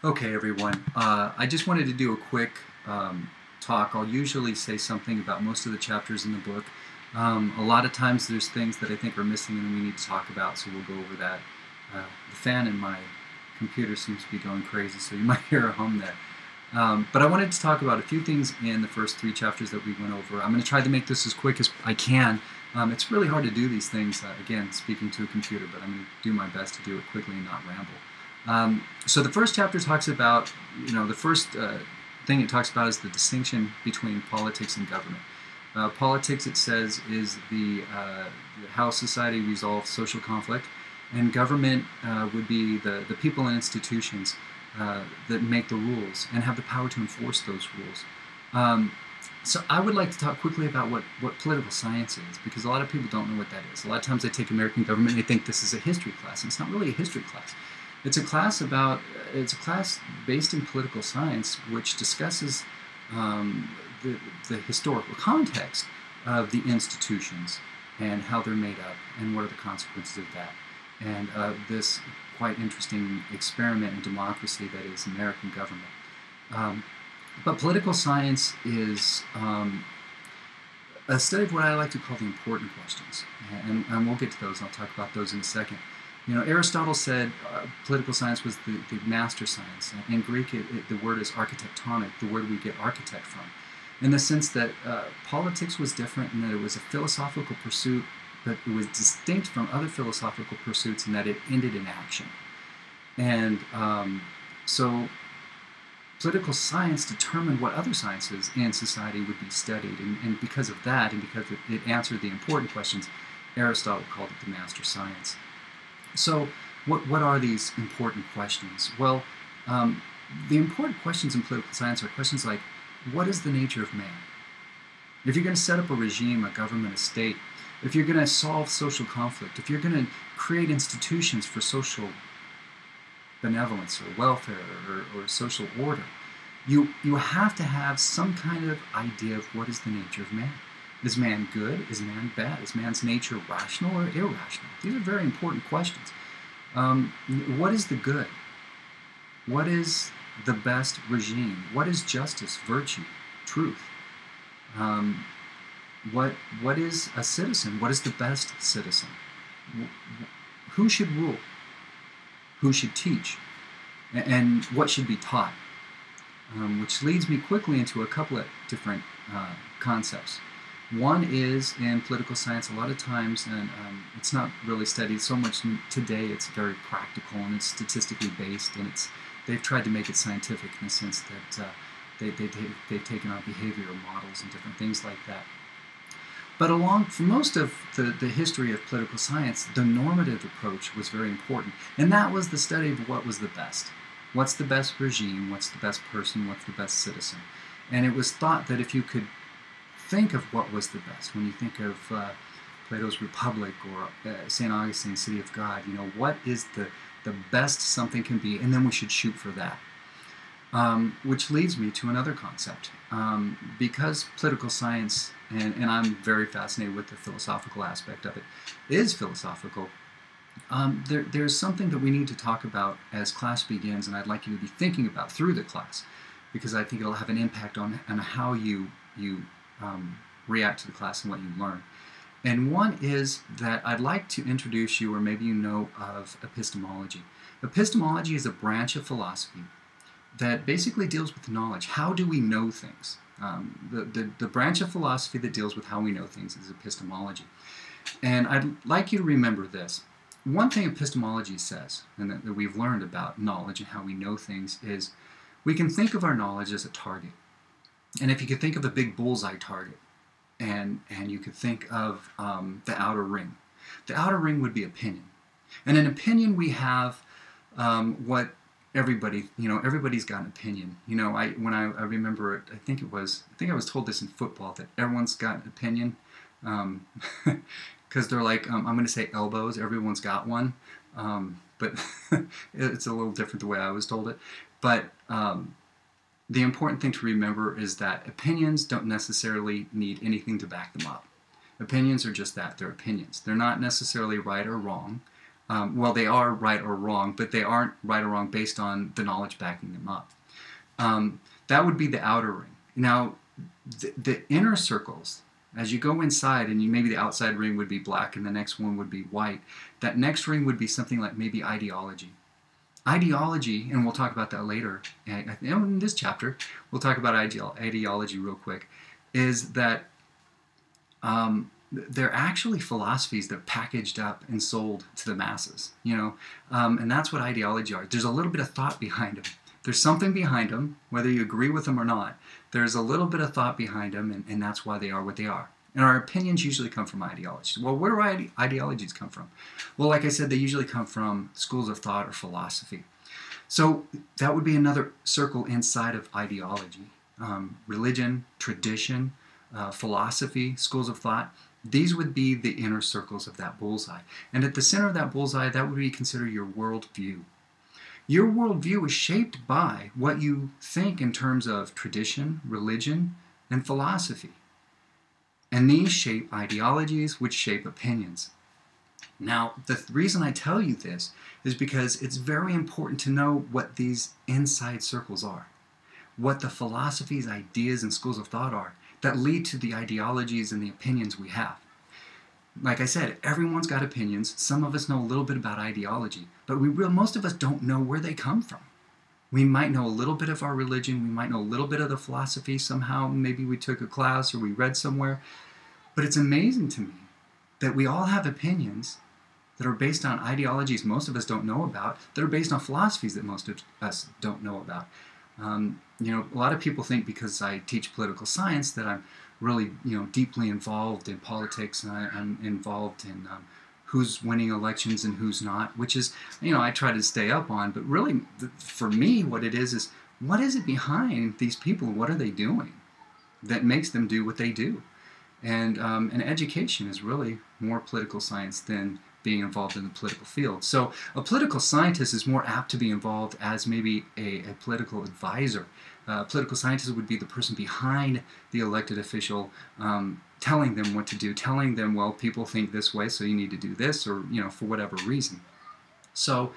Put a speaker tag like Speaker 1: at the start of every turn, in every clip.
Speaker 1: Okay, everyone. I just wanted to do a quick talk. I'll usually say something about most of the chapters in the book. A lot of times there's things that I think are missing and we need to talk about, so we'll go over that. The fan in my computer seems to be going crazy, so you might hear a hum there. But I wanted to talk about a few things in the first three chapters that we went over. I'm going to try to make this as quick as I can. It's really hard to do these things, again, speaking to a computer, but I'm going to do my best to do it quickly and not ramble. So the first chapter talks about, the first thing it talks about is the distinction between politics and government. Politics, it says, is how society resolves social conflict, and government would be the people and institutions that make the rules and have the power to enforce those rules. So I would like to talk quickly about what political science is, because a lot of people don't know what that is. A lot of times they take American government and they think this is a history class, and it's not really a history class. It's a class based in political science, which discusses the historical context of the institutions and how they're made up and what are the consequences of that. And this quite interesting experiment in democracy that is American government. But political science is a study of what I like to call the important questions. And we'll get to those. I'll talk about those in a second. Aristotle said political science was the master science. In Greek, the word is architectonic, the word we get architect from, in the sense that politics was different and that it was a philosophical pursuit, but it was distinct from other philosophical pursuits in that it ended in action. And so political science determined what other sciences in society would be studied. And because of that, and because it answered the important questions, Aristotle called it the master science. So what are these important questions? Well, the important questions in political science are questions like, what is the nature of man? If you're going to set up a regime, a government, a state, if you're going to solve social conflict, if you're going to create institutions for social benevolence or welfare or social order, you have to have some kind of idea of what is the nature of man. Is man good? Is man bad? Is man's nature rational or irrational? These are very important questions. What is the good? What is the best regime? What is justice, virtue, truth? What is a citizen? What is the best citizen? Who should rule? Who should teach? And what should be taught? Which leads me quickly into a couple of different concepts. One is in political science, a lot of times, and it's not really studied so much today, it's very practical and it's statistically based, and they've tried to make it scientific in the sense that they've taken on behavioral models and different things like that. But for most of the history of political science, the normative approach was very important, and that was the study of what was the best. What's the best regime? What's the best person? What's the best citizen? And it was thought that if you could think of what was the best, when you think of Plato's Republic or St. Augustine's City of God, what is the best something can be, and then we should shoot for that. Which leads me to another concept. Because political science, and I'm very fascinated with the philosophical aspect of it, is philosophical, there's something that we need to talk about as class begins, and I'd like you to be thinking about through the class, because I think it'll have an impact on how you react to the class and what you learn. And one is that I'd like to introduce you, or maybe you know of epistemology. Epistemology is a branch of philosophy that basically deals with knowledge. How do we know things? The branch of philosophy that deals with how we know things is epistemology. And I'd like you to remember this. One thing epistemology says, and that we've learned about knowledge and how we know things, is we can think of our knowledge as a target. And if you could think of a big bullseye target, and you could think of the outer ring. The outer ring would be opinion. And in opinion we have what everybody's got an opinion. When I remember it, I think I was told this in football, that everyone's got an opinion, because they're like, I'm going to say elbows, everyone's got one, but it's a little different the way I was told it. But the important thing to remember is that opinions don't necessarily need anything to back them up. Opinions are just that, they're opinions. They're not necessarily right or wrong. Well, they are right or wrong, but they aren't right or wrong based on the knowledge backing them up. That would be the outer ring. Now, the inner circles, as you go inside, and maybe the outside ring would be black and the next one would be white, that next ring would be something like maybe ideology. Ideology, and we'll talk about that later in this chapter, we'll talk about ideology real quick, is that they're actually philosophies that are packaged up and sold to the masses, and that's what ideology are. There's a little bit of thought behind them. There's something behind them, whether you agree with them or not. There's a little bit of thought behind them, and that's why they are what they are. And our opinions usually come from ideologies. Well, where do ideologies come from? Well, like I said, they usually come from schools of thought or philosophy. So that would be another circle inside of ideology. Religion, tradition, philosophy, schools of thought. These would be the inner circles of that bullseye. And at the center of that bullseye, that would be considered your worldview. Your worldview is shaped by what you think in terms of tradition, religion, and philosophy. And these shape ideologies, which shape opinions. Now, the reason I tell you this is because it's very important to know what these inside circles are, what the philosophies, ideas, and schools of thought are that lead to the ideologies and the opinions we have. Like I said, everyone's got opinions. Some of us know a little bit about ideology, but most of us don't know where they come from. We might know a little bit of our religion. We might know a little bit of the philosophy somehow. Maybe we took a class or we read somewhere. But it's amazing to me that we all have opinions that are based on ideologies most of us don't know about, that are based on philosophies that most of us don't know about. A lot of people think because I teach political science that I'm really, deeply involved in politics, and I'm involved in who's winning elections and who's not, which is, I try to stay up on. But really, for me, what it is what is it behind these people? What are they doing that makes them do what they do? And education is really more political science than being involved in the political field. So a political scientist is more apt to be involved as maybe a political advisor. A political scientist would be the person behind the elected official, telling them what to do, telling them, well, people think this way, so you need to do this, or, for whatever reason. So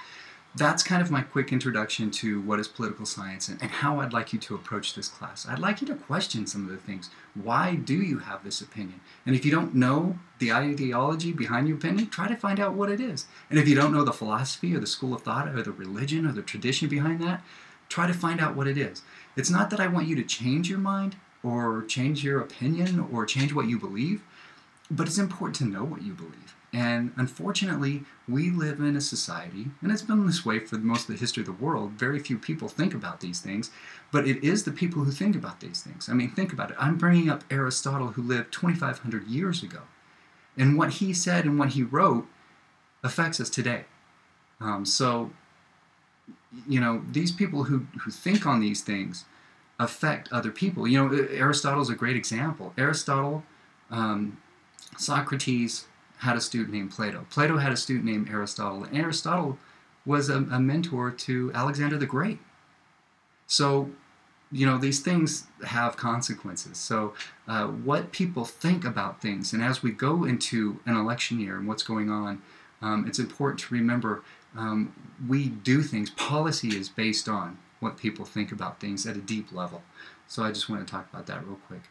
Speaker 1: that's kind of my quick introduction to what is political science and how I'd like you to approach this class. I'd like you to question some of the things. Why do you have this opinion? And if you don't know the ideology behind your opinion, try to find out what it is. And if you don't know the philosophy or the school of thought or the religion or the tradition behind that, try to find out what it is. It's not that I want you to change your mind or change your opinion or change what you believe, but it's important to know what you believe. And unfortunately, we live in a society, and it's been this way for most of the history of the world. Very few people think about these things, but it is the people who think about these things. I mean, think about it. I'm bringing up Aristotle, who lived 2,500 years ago. And what he said and what he wrote affects us today. These people who think on these things affect other people. Aristotle's a great example. Aristotle, Socrates had a student named Plato. Plato had a student named Aristotle. And Aristotle was a mentor to Alexander the Great. So, these things have consequences. So what people think about things, and as we go into an election year and what's going on, it's important to remember we do things. Policy is based on what people think about things at a deep level. So I just want to talk about that real quick.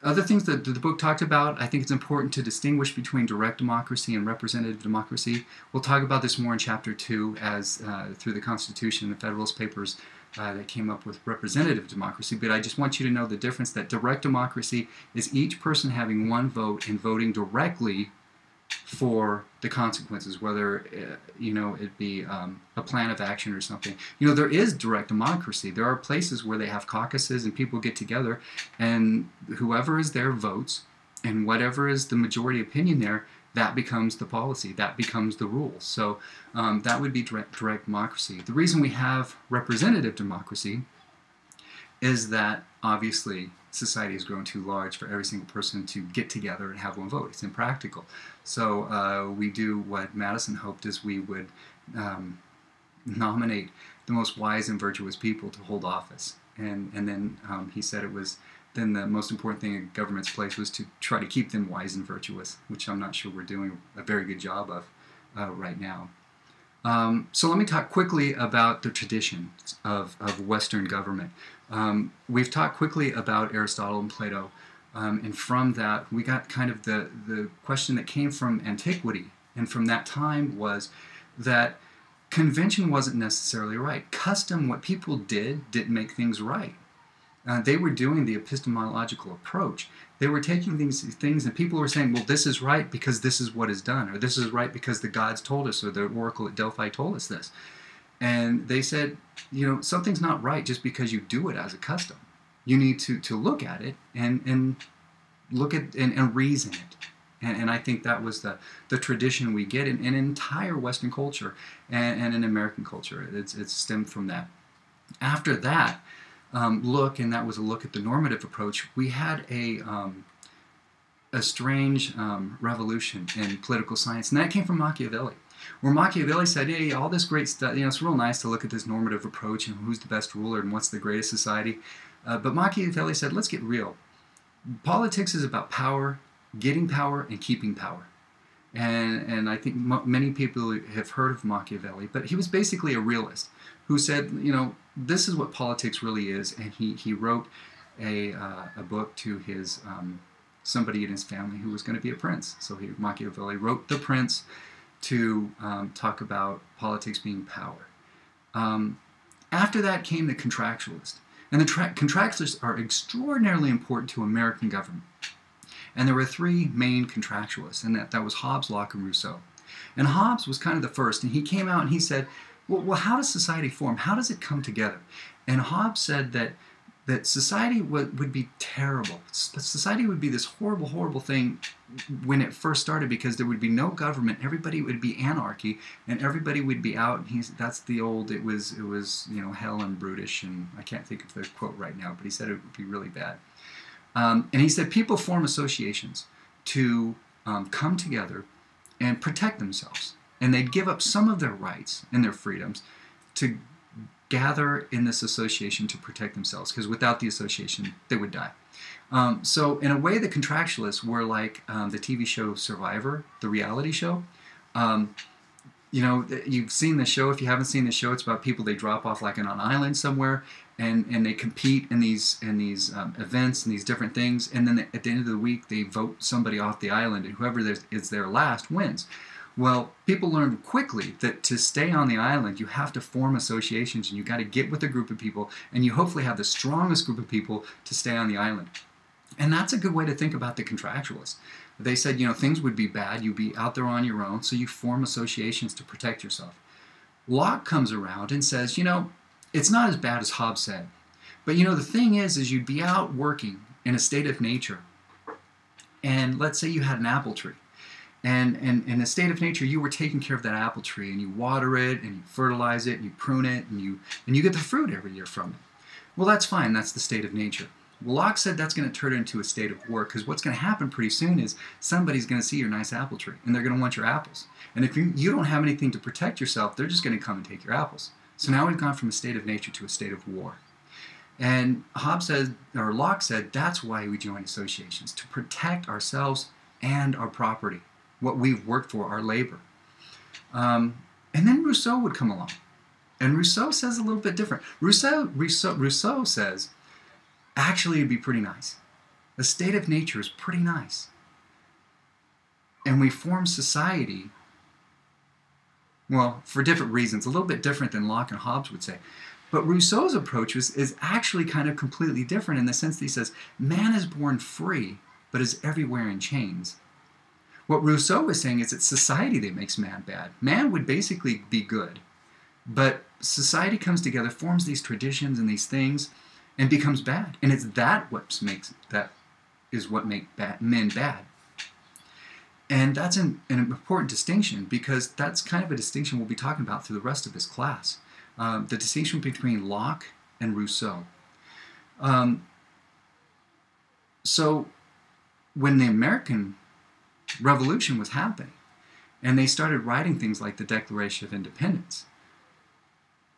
Speaker 1: Other things that the book talked about, I think it's important to distinguish between direct democracy and representative democracy. We'll talk about this more in Chapter 2 as through the Constitution and the Federalist Papers that came up with representative democracy. But I just want you to know the difference that direct democracy is each person having one vote and voting directly for the consequences, whether it be a plan of action or something. There is direct democracy. There are places where they have caucuses and people get together, and whoever is there votes, and whatever is the majority opinion there, that becomes the policy, that becomes the rule. So that would be direct democracy. The reason we have representative democracy is that obviously society has grown too large for every single person to get together and have one vote. It's impractical. So we do what Madison hoped is we would nominate the most wise and virtuous people to hold office. And then he said it was then the most important thing in government's place was to try to keep them wise and virtuous, which I'm not sure we're doing a very good job of. right now. So let me talk quickly about the traditions of Western government. We've talked quickly about Aristotle and Plato, and from that we got kind of the question that came from antiquity and from that time was that convention wasn't necessarily right. Custom, what people did, didn't make things right. They were doing the epistemological approach. They were taking things and people were saying, well, this is right because this is what is done, or this is right because the gods told us, or the oracle at Delphi told us this. And they said, something's not right just because you do it as a custom. You need to look at it and look at and reason it. And I think that was the tradition we get in entire Western culture and in American culture. It's stemmed from that. After that, and that was a look at the normative approach, we had a strange revolution in political science, and that came from Machiavelli, where Machiavelli said, hey, all this great stuff, it's real nice to look at this normative approach and who's the best ruler and what's the greatest society, but Machiavelli said, let's get real. Politics is about power, getting power, and keeping power. And I think many people have heard of Machiavelli, but he was basically a realist who said, this is what politics really is, and he wrote a book to his somebody in his family who was going to be a prince. So Machiavelli wrote The Prince to talk about politics being power. After that came the contractualist, and the contractualists are extraordinarily important to American government. And there were three main contractualists, and that was Hobbes, Locke, and Rousseau. And Hobbes was kind of the first, and he came out and he said, well, how does society form? How does it come together? And Hobbes said that society would be terrible. Society would be this horrible, horrible thing when it first started because there would be no government. Everybody would be anarchy, and everybody would be out. That's the old. It was hell and brutish, and I can't think of the quote right now, but he said it would be really bad. And he said people form associations to come together and protect themselves. And they'd give up some of their rights and their freedoms to gather in this association to protect themselves, because without the association, they would die. So in a way, the contractualists were like the TV show Survivor, the reality show. You've seen the show. If you haven't seen the show, it's about people they drop off like on an island somewhere, and they compete in these events and these different things, and then at the end of the week, they vote somebody off the island, and whoever is there last wins. Well, people learned quickly that to stay on the island, you have to form associations, and you got to get with a group of people, and you hopefully have the strongest group of people to stay on the island. And that's a good way to think about the contractualists. They said, things would be bad, you'd be out there on your own, so you form associations to protect yourself. Locke comes around and says, it's not as bad as Hobbes said. But the thing is you'd be out working in a state of nature, and let's say you had an apple tree. And in a state of nature, you were taking care of that apple tree, and you water it, and you fertilize it, and you prune it, and you get the fruit every year from it. Well, that's fine. That's the state of nature. Well, Locke said that's going to turn into a state of work, because what's going to happen pretty soon is somebody's going to see your nice apple tree, and they're going to want your apples. And if you don't have anything to protect yourself, they're just going to come and take your apples. So now we've gone from a state of nature to a state of war. And Locke said that's why we join associations, to protect ourselves and our property, what we've worked for, our labor. And then Rousseau would come along. And Rousseau says a little bit different. Rousseau says, actually it'd be pretty nice. The state of nature is pretty nice. And we form society, well, for different reasons, a little bit different than Locke and Hobbes would say. But Rousseau's approach is actually kind of completely different in the sense that he says, man is born free, but is everywhere in chains. What Rousseau was saying is it's society that makes man bad. Man would basically be good. But society comes together, forms these traditions and these things, and becomes bad. And it's what makes men bad. And that's an important distinction, because that's kind of a distinction we'll be talking about through the rest of this class. The distinction between Locke and Rousseau. So when the American Revolution was happening, and they started writing things like the Declaration of Independence,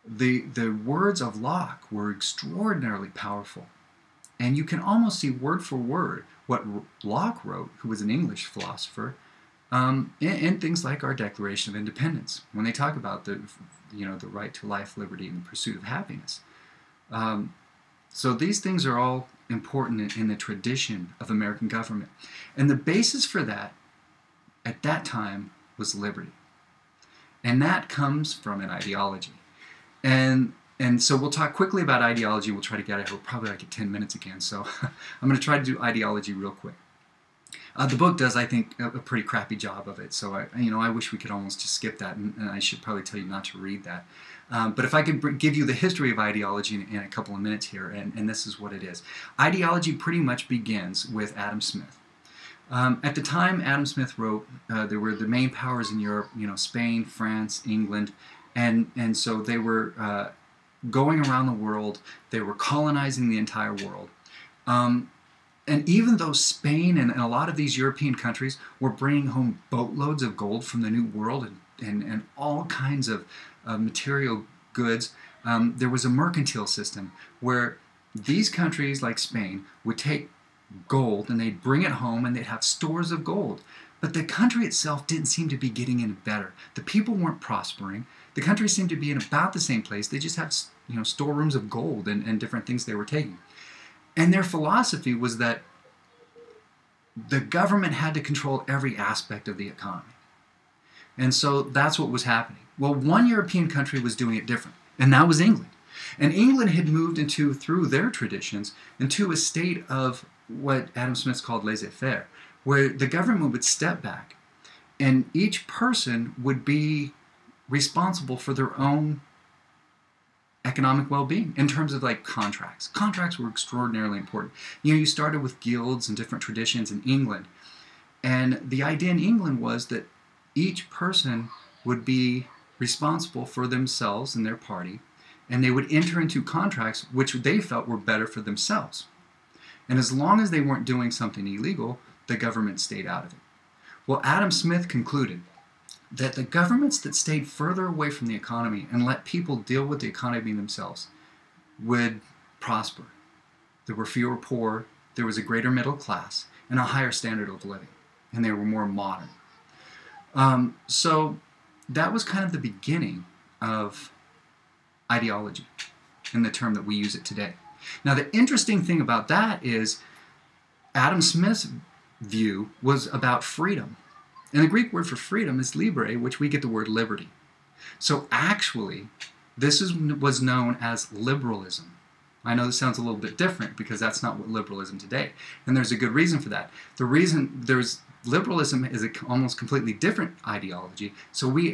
Speaker 1: the words of Locke were extraordinarily powerful. And you can almost see word for word what Locke wrote, who was an English philosopher, and things like our Declaration of Independence, when they talk about the right to life, liberty, and the pursuit of happiness. So these things are all important in the tradition of American government. And the basis for that, at that time, was liberty. And that comes from an ideology. And so we'll talk quickly about ideology. We'll try to get it. We're probably like at 10 minutes again. So I'm going to try to do ideology real quick. The book does, I think, a pretty crappy job of it. So I wish we could almost just skip that, and I should probably tell you not to read that. But if I could give you the history of ideology in a couple of minutes here, and this is what it is. Ideology pretty much begins with Adam Smith. At the time Adam Smith wrote, there were the main powers in Europe, Spain, France, England, and so they were going around the world. They were colonizing the entire world. And even though Spain and a lot of these European countries were bringing home boatloads of gold from the New World and all kinds of material goods, there was a mercantile system where these countries like Spain would take gold and they'd bring it home and they'd have stores of gold. But the country itself didn't seem to be getting any better. The people weren't prospering. The country seemed to be in about the same place. They just had storerooms of gold and different things they were taking. And their philosophy was that the government had to control every aspect of the economy. And so that's what was happening. Well, one European country was doing it different, and that was England. And England had moved through their traditions, into a state of what Adam Smith called laissez-faire, where the government would step back, and each person would be responsible for their own economic well-being in terms of like contracts. Contracts were extraordinarily important. You started with guilds and different traditions in England, and the idea in England was that each person would be responsible for themselves and their party, and they would enter into contracts which they felt were better for themselves. And as long as they weren't doing something illegal, the government stayed out of it. Well, Adam Smith concluded that the governments that stayed further away from the economy and let people deal with the economy themselves would prosper. There were fewer poor, there was a greater middle class, and a higher standard of living, and they were more modern. So that was kind of the beginning of ideology in the term that we use it today. Now, the interesting thing about that is Adam Smith's view was about freedom. And the Greek word for freedom is libre, which we get the word liberty. So actually, this was known as liberalism. I know this sounds a little bit different because that's not what liberalism today. And there's a good reason for that. The reason liberalism is an almost completely different ideology. So we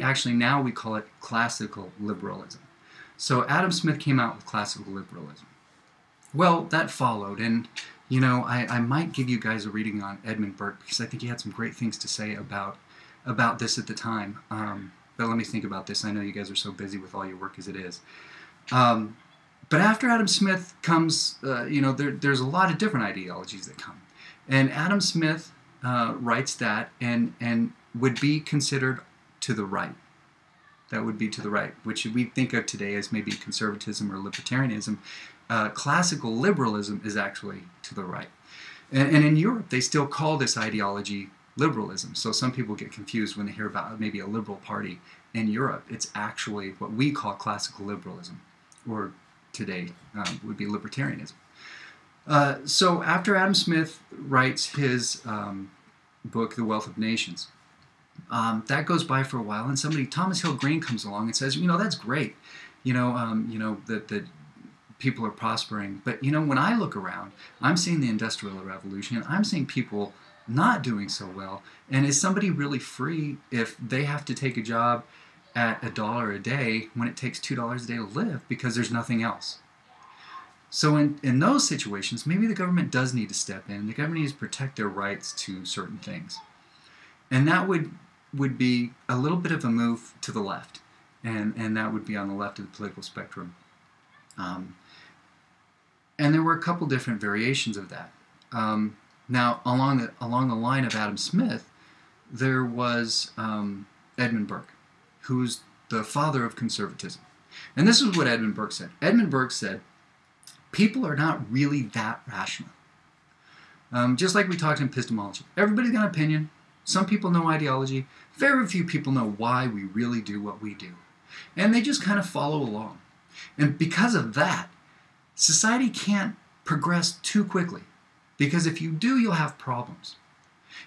Speaker 1: call it classical liberalism. So Adam Smith came out with classical liberalism. Well, that followed, and I might give you guys a reading on Edmund Burke because I think he had some great things to say about this at the time. But let me think about this. I know you guys are so busy with all your work as it is. But after Adam Smith comes, there's a lot of different ideologies that come. And Adam Smith writes that and would be considered to the right. That would be to the right, which we think of today as maybe conservatism or libertarianism. Classical liberalism is actually to the right. And in Europe, they still call this ideology liberalism. So some people get confused when they hear about maybe a liberal party in Europe. It's actually what we call classical liberalism, or today would be libertarianism. So after Adam Smith writes his book, The Wealth of Nations, that goes by for a while, and Thomas Hill Green comes along and says, that's great, that people are prospering. But when I look around, I'm seeing the Industrial Revolution. I'm seeing people not doing so well. And is somebody really free if they have to take a job at $1 a day when it takes $2 a day to live because there's nothing else? So in those situations, maybe the government does need to step in. The government needs to protect their rights to certain things. And that would be a little bit of a move to the left. And that would be on the left of the political spectrum. And there were a couple different variations of that. Now, along the line of Adam Smith, there was Edmund Burke, who's the father of conservatism. And this is what Edmund Burke said. Edmund Burke said, people are not really that rational. Just like we talked in epistemology. Everybody's got an opinion. Some people know ideology. Very few people know why we really do what we do. And they just kind of follow along. And because of that, society can't progress too quickly. Because if you do, you'll have problems.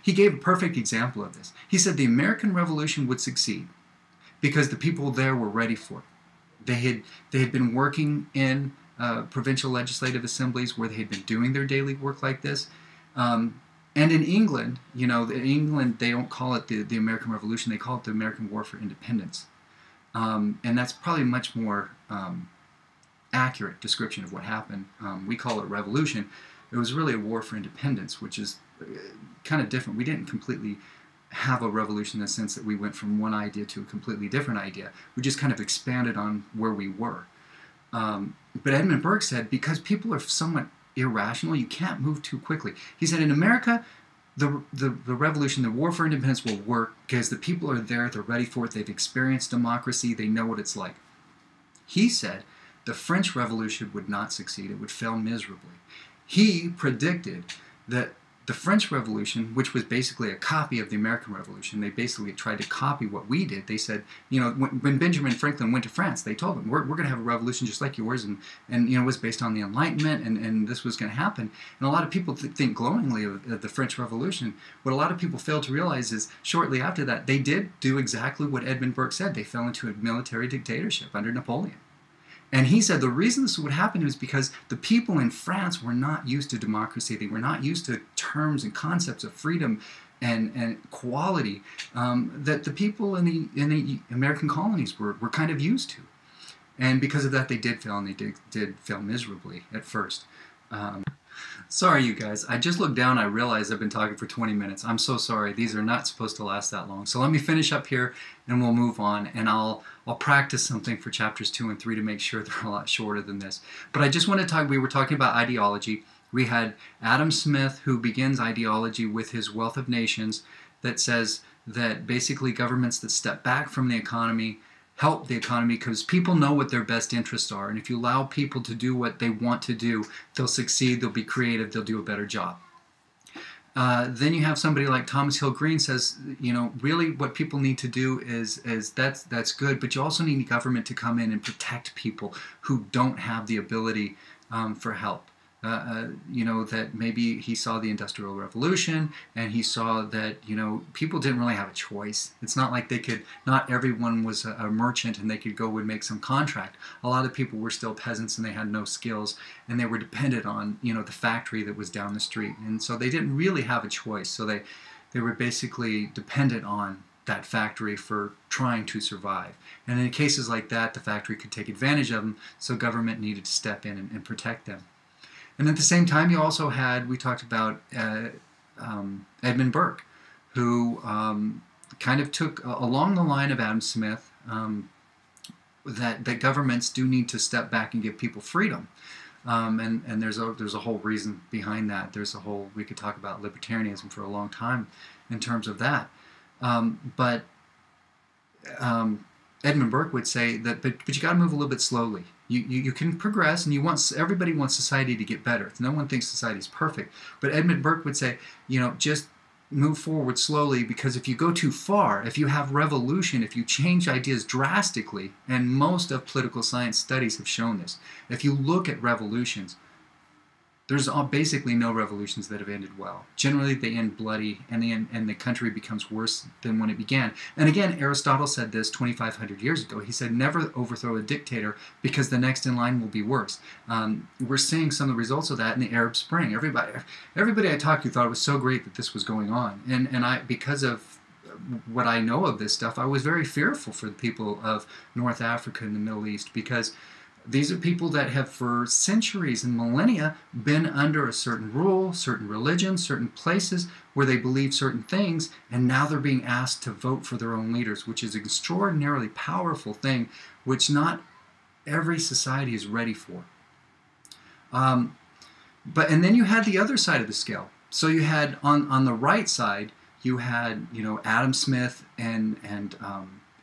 Speaker 1: He gave a perfect example of this. He said the American Revolution would succeed because the people there were ready for it. They had been working in provincial legislative assemblies where they had been doing their daily work like this. And in England, in England they don't call it the American Revolution, they call it the American War for Independence. And that's probably a much more accurate description of what happened. We call it revolution. It was really a war for independence, which is kind of different. We didn't completely have a revolution in the sense that we went from one idea to a completely different idea. We just kind of expanded on where we were. But Edmund Burke said, because people are somewhat irrational, you can't move too quickly. He said, in America, the revolution, the war for independence will work because the people are there, they're ready for it, they've experienced democracy, they know what it's like. He said the French Revolution would not succeed, it would fail miserably. He predicted that the French Revolution, which was basically a copy of the American Revolution, they basically tried to copy what we did. They said, when Benjamin Franklin went to France, they told him, we're going to have a revolution just like yours, and it was based on the Enlightenment, and this was going to happen. And a lot of people think glowingly of the French Revolution. What a lot of people fail to realize is, shortly after that, they did do exactly what Edmund Burke said. They fell into a military dictatorship under Napoleon. And he said the reason this would happen was because the people in France were not used to democracy. They were not used to terms and concepts of freedom and equality that the people in the American colonies were kind of used to. And because of that, they did fail, and they did fail miserably at first. Sorry, you guys. I just looked down. I realized I've been talking for 20 minutes. I'm so sorry. These are not supposed to last that long. So let me finish up here, and we'll move on. And I'll practice something for chapters 2 and 3 to make sure they're a lot shorter than this. But I just want to talk. We were talking about ideology. We had Adam Smith, who begins ideology with his Wealth of Nations, that says that basically governments that step back from the economy help the economy because people know what their best interests are. And if you allow people to do what they want to do, they'll succeed, they'll be creative, they'll do a better job. Then you have somebody like Thomas Hill Green says, really what people need to do is that's good, but you also need government to come in and protect people who don't have the ability for help. That maybe he saw the Industrial Revolution and he saw that, people didn't really have a choice. It's not like not everyone was a merchant and they could go and make some contract. A lot of people were still peasants and they had no skills and they were dependent on, the factory that was down the street. And so they didn't really have a choice. So they were basically dependent on that factory for trying to survive. And in cases like that, the factory could take advantage of them, so government needed to step in and protect them. And at the same time, you also had, we talked about Edmund Burke, who kind of took along the line of Adam Smith that governments do need to step back and give people freedom. And there's a whole reason behind that. We could talk about libertarianism for a long time in terms of that. But Edmund Burke would say that, but you got to move a little bit slowly. You can progress, and everybody wants society to get better. No one thinks society is perfect. But Edmund Burke would say, just move forward slowly, because if you go too far, if you have revolution, if you change ideas drastically, and most of political science studies have shown this, if you look at revolutions, there's basically no revolutions that have ended well. Generally, they end bloody, and the country becomes worse than when it began. And again, Aristotle said this 2,500 years ago. He said, never overthrow a dictator because the next in line will be worse. We're seeing some of the results of that in the Arab Spring. Everybody I talked to thought it was so great that this was going on. And I, because of what I know of this stuff, I was very fearful for the people of North Africa and the Middle East, because these are people that have for centuries and millennia been under a certain rule, certain religion, certain places where they believe certain things, and now they're being asked to vote for their own leaders, which is an extraordinarily powerful thing, which not every society is ready for. And then you had the other side of the scale. So you had on the right side, you had Adam Smith and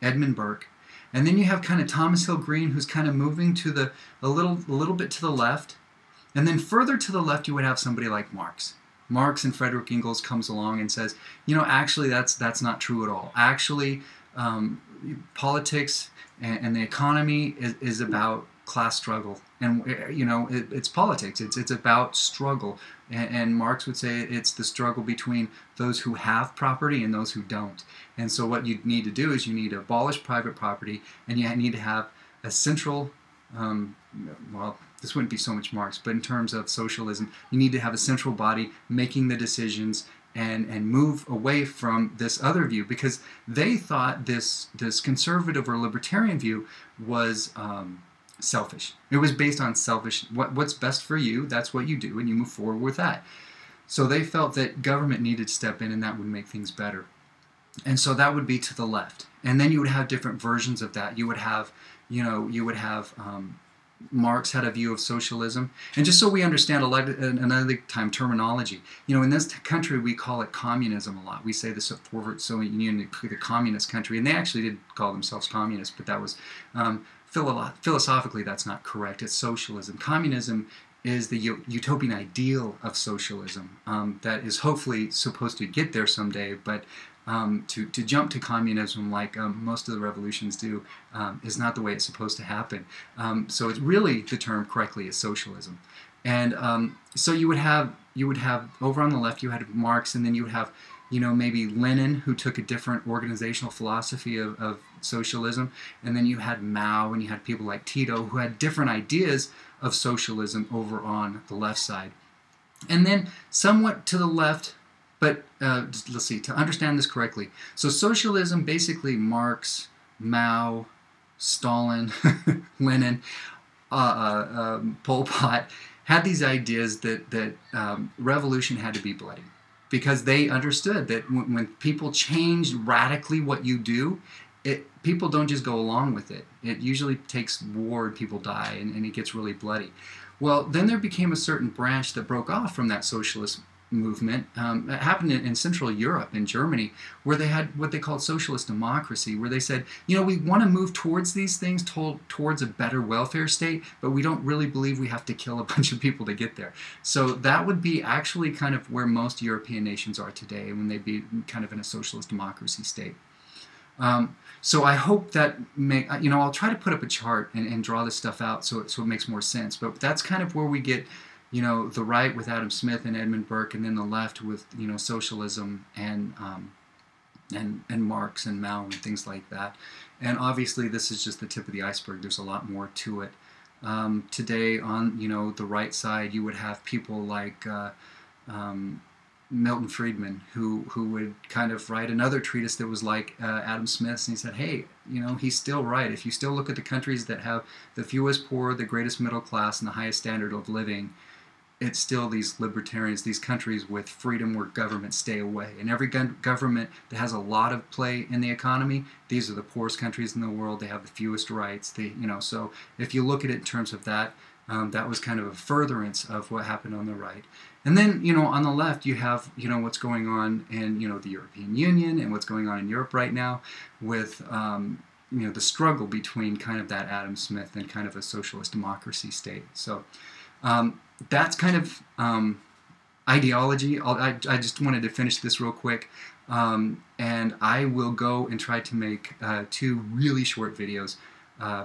Speaker 1: Edmund Burke. And then you have kind of Thomas Hill Green, who's kind of moving a little bit to the left. And then further to the left, you would have somebody like Marx. Marx and Frederick Engels comes along and says, you know, actually that's not true at all. Actually, politics and the economy is about class struggle, and you know it's politics. It's about struggle, and Marx would say it's the struggle between those who have property and those who don't. And so what you need to do is you need to abolish private property, and you need to have a central, well, this wouldn't be so much Marx, but in terms of socialism, you need to have a central body making the decisions and move away from this other view, because they thought this conservative or libertarian view was selfish. It was based on selfish, what's best for you, that's what you do, and you move forward with that. So they felt that government needed to step in, and that would make things better. And so that would be to the left. And then you would have different versions of that. You would have, Marx had a view of socialism. And just so we understand another time terminology, you know, in this country we call it communism a lot. We say the Soviet Union, the communist country, and they actually did call themselves communists, but that was philosophically that's not correct. It's socialism. Communism is the utopian ideal of socialism that is hopefully supposed to get there someday, but to jump to communism like most of the revolutions do is not the way it's supposed to happen. So it's really, the term correctly is socialism. And so you would have over on the left you had Marx, and then you would have, you know, maybe Lenin, who took a different organizational philosophy of socialism, and then you had Mao, and you had people like Tito who had different ideas of socialism over on the left side. And then somewhat to the left, but let's see, to understand this correctly. So socialism, basically Marx, Mao, Stalin, Lenin, Pol Pot, had these ideas that revolution had to be bloody, because they understood that when people change radically what you do, people don't just go along with it. It usually takes war, people die, and it gets really bloody. Well, then there became a certain branch that broke off from that socialist movement. It happened in Central Europe, in Germany, where they had what they called socialist democracy, where they said, you know, we want to move towards these things, towards a better welfare state, but we don't really believe we have to kill a bunch of people to get there. So that would be actually kind of where most European nations are today, when they'd be kind of in a socialist democracy state. So I hope that I'll try to put up a chart and draw this stuff out so it makes more sense. But that's kind of where we get, you know, the right with Adam Smith and Edmund Burke, and then the left with, you know, socialism and Marx and Mao and things like that. And obviously this is just the tip of the iceberg. There's a lot more to it. Today on, you know, the right side, you would have people like Milton Friedman, who would kind of write another treatise that was like Adam Smith's, and he said, hey, you know, he's still right. If you still look at the countries that have the fewest poor, the greatest middle class, and the highest standard of living, it's still these libertarians, these countries with freedom where governments stay away. And every government that has a lot of play in the economy, these are the poorest countries in the world. They have the fewest rights. So if you look at it in terms of that, that was kind of a furtherance of what happened on the right. And then, you know, on the left, you have, you know, what's going on in, you know, the European Union and what's going on in Europe right now with, you know, the struggle between kind of that Adam Smith and kind of a socialist democracy state. So that's kind of ideology. I just wanted to finish this real quick. And I will go and try to make 2 really short videos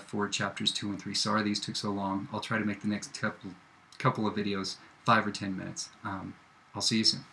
Speaker 1: for chapters 2 and 3. Sorry these took so long. I'll try to make the next couple of videos 5 or 10 minutes. I'll see you soon.